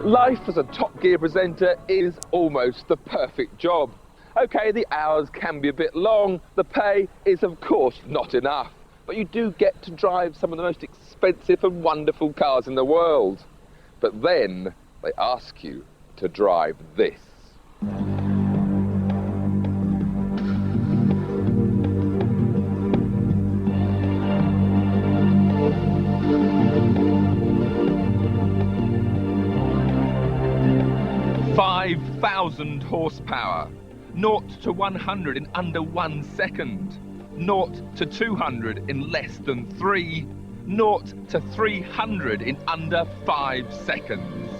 Life as a Top Gear presenter is almost the perfect job. Okay, the hours can be a bit long, the pay is of course not enough, but you do get to drive some of the most expensive and wonderful cars in the world. But then they ask you to drive this. "5,000 horsepower, 0 to 100 in under 1 second, 0 to 200 in less than 3, 0 to 300 in under 5 seconds.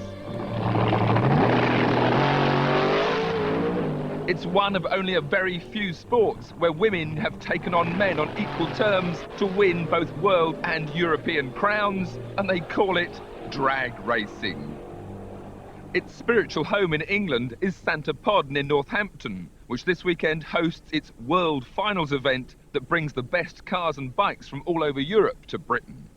It's one of only a very few sports where women have taken on men on equal terms to win both world and European crowns, and they call it drag racing. Its spiritual home in England is Santa Pod near Northampton, which this weekend hosts its World Finals event that brings the best cars and bikes from all over Europe to Britain.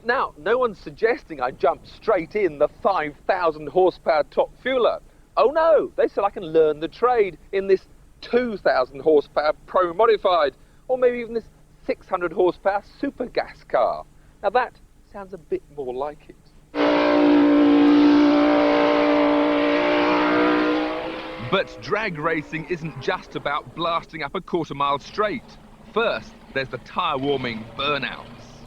Now, no one's suggesting I jump straight in the 5,000 horsepower top fueler. Oh no, they said I can learn the trade in this 2,000 horsepower Pro Modified, or maybe even this 600 horsepower super gas car. Now that sounds a bit more like it. But drag racing isn't just about blasting up a quarter-mile straight. First, there's the tyre-warming burnouts.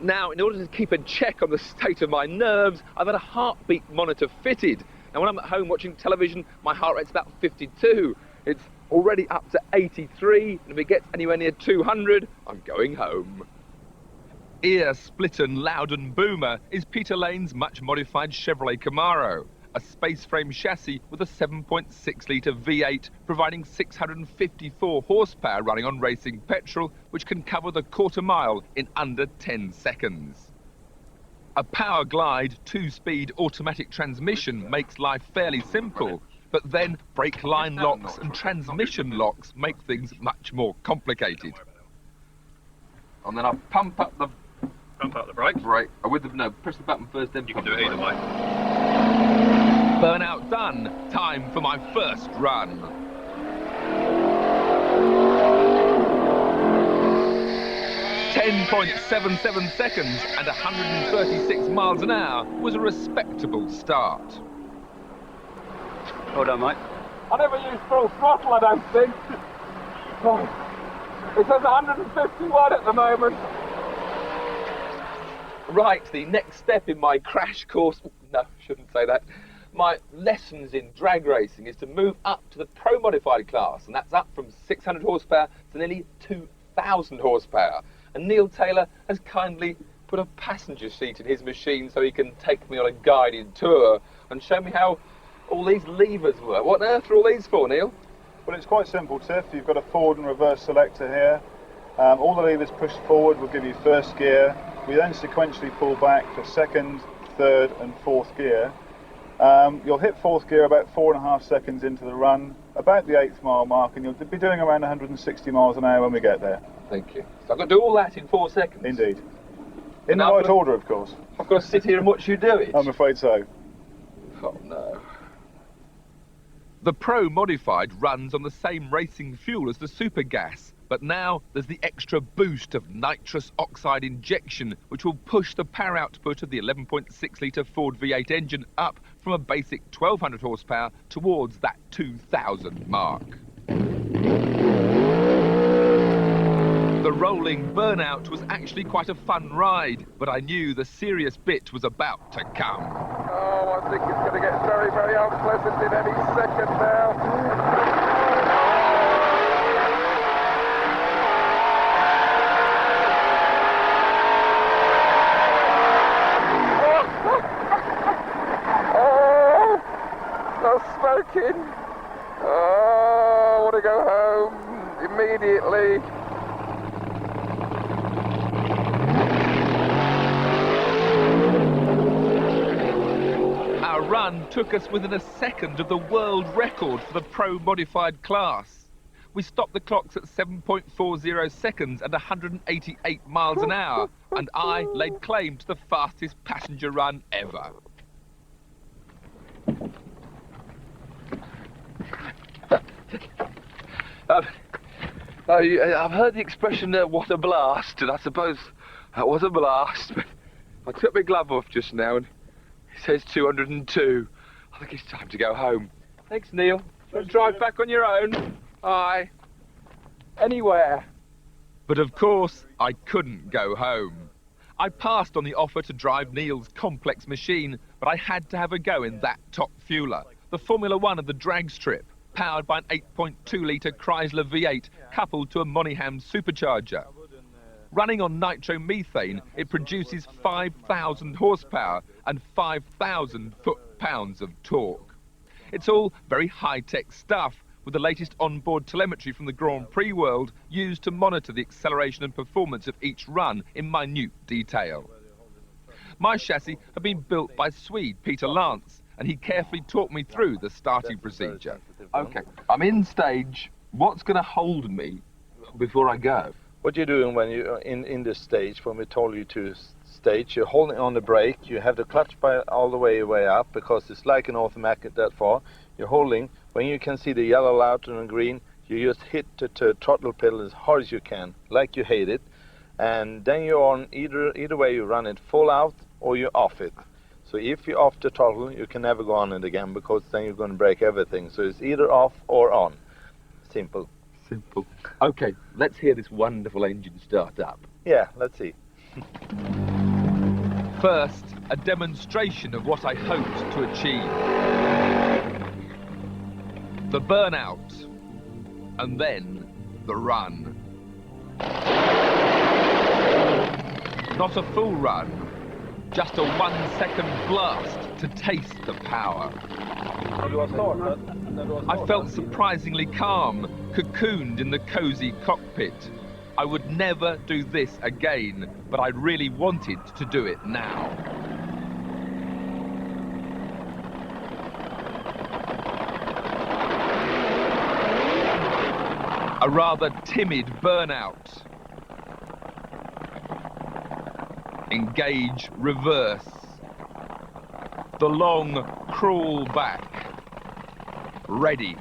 Now, in order to keep a check on the state of my nerves, I've had a heartbeat monitor fitted. Now, when I'm at home watching television, my heart rate's about 52. It's already up to 83, and if it gets anywhere near 200, I'm going home. Ear-splitting Loudon boomer is Peter Lane's much-modified Chevrolet Camaro, a space-frame chassis with a 7.6-litre V8, providing 654 horsepower running on racing petrol, which can cover the quarter-mile in under 10 seconds. A Power Glide 2-speed automatic transmission makes life fairly simple, but then brake line locks and transmission locks make things much more complicated. And then I pump up the brake. Right. Press the button first, then you can do it either way. Burnout done. Time for my first run. .77 seconds and 136 miles an hour was a respectable start. Well done, mate. I never used full throttle, I don't think. Oh, it says 151 at the moment. Right, the next step in my crash course, no, shouldn't say that. My lessons in drag racing is to move up to the Pro Modified class, and that's up from 600 horsepower to nearly 2,000 horsepower. And Neil Taylor has kindly put a passenger seat in his machine so he can take me on a guided tour and show me how all these levers work. What on earth are all these for, Neil? Well, it's quite simple, Tiff. You've got a forward and reverse selector here. All the levers pushed forward will give you first gear. We then sequentially pull back for second, third and fourth gear. You'll hit fourth gear about 4.5 seconds into the run, about the 8th mile mark, and you'll be doing around 160 miles an hour when we get there. Thank you. So I've got to do all that in 4 seconds? Indeed. In the right order, of course. I've got to sit here and watch you do it? I'm afraid so. Oh no. The Pro Modified runs on the same racing fuel as the Super Gas, but now there's the extra boost of nitrous oxide injection, which will push the power output of the 11.6-litre Ford V8 engine up from a basic 1,200 horsepower towards that 2,000 mark. The rolling burnout was actually quite a fun ride, but I knew the serious bit was about to come. Oh, I think it's going to get very, very unpleasant in any second now. Smoking. Oh, I want to go home immediately. Our run took us within a second of the world record for the Pro Modified class. We stopped the clocks at 7.40 seconds and 188 miles an hour, and I laid claim to the fastest passenger run ever. I've heard the expression, what a blast, and I suppose that was a blast, but I took my glove off just now and it says 202. I think it's time to go home. Thanks, Neil. You'll drive back on your own? Aye. Anywhere. But of course, I couldn't go home. I passed on the offer to drive Neil's complex machine, but I had to have a go in that top fueler, the Formula One of the drag strip, powered by an 8.2-litre Chrysler V8 coupled to a Monaghan supercharger. Running on nitromethane, it produces 5,000 horsepower and 5,000 foot-pounds of torque. It's all very high-tech stuff, with the latest onboard telemetry from the Grand Prix world used to monitor the acceleration and performance of each run in minute detail. My chassis had been built by Swede Peter Lance, and he carefully talked me through the starting procedure. Okay, I'm in stage. What's going to hold me before I go? What you're doing when you're in this stage, when we told you to stage, you're holding on the brake, you have the clutch all the way up, because it's like an automatic that far. You're holding, when you can see the yellow light and green, you just hit the throttle pedal as hard as you can, like you hate it, and then you're on, either way you run it full out or you off it. So if you're off the throttle, you can never go on it again, because then you're going to break everything. So it's either off or on. Simple. Simple. Okay, let's hear this wonderful engine start up. Yeah, let's see. First, a demonstration of what I hoped to achieve. The burnout, and then the run. Not a full run, just a 1 second blast to taste the power. I felt surprisingly calm, cocooned in the cosy cockpit. I would never do this again, but I really wanted to do it now. A rather timid burnout. Engage reverse. The long crawl back. Ready.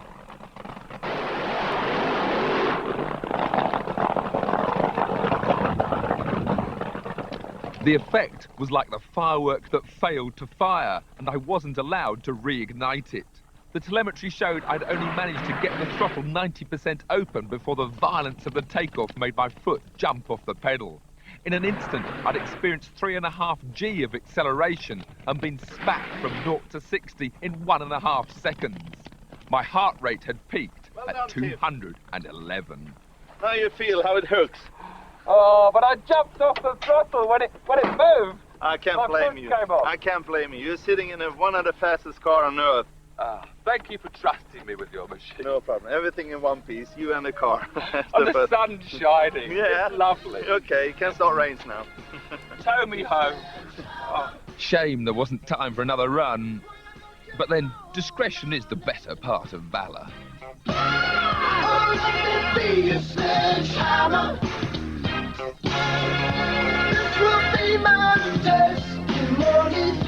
The effect was like the firework that failed to fire, and I wasn't allowed to reignite it. The telemetry showed I'd only managed to get the throttle 90% open before the violence of the takeoff made my foot jump off the pedal. In an instant, I'd experienced 3.5 G of acceleration and been spat from 0 to 60 in 1.5 seconds. My heart rate had peaked at 211. How you feel, how it hooks? Oh, but I jumped off the throttle when it moved. I can't blame you. I can't blame you. You're sitting in one of the fastest cars on earth. Thank you for trusting me with your machine. No problem. Everything in one piece, you and the car. And the sun's shining. Yeah. It's lovely. Okay, you can start rains now. Tow me home. Oh. Shame there wasn't time for another run. But then, discretion is the better part of valor. Oh, let it be a sledgehammer. This will be my testimony.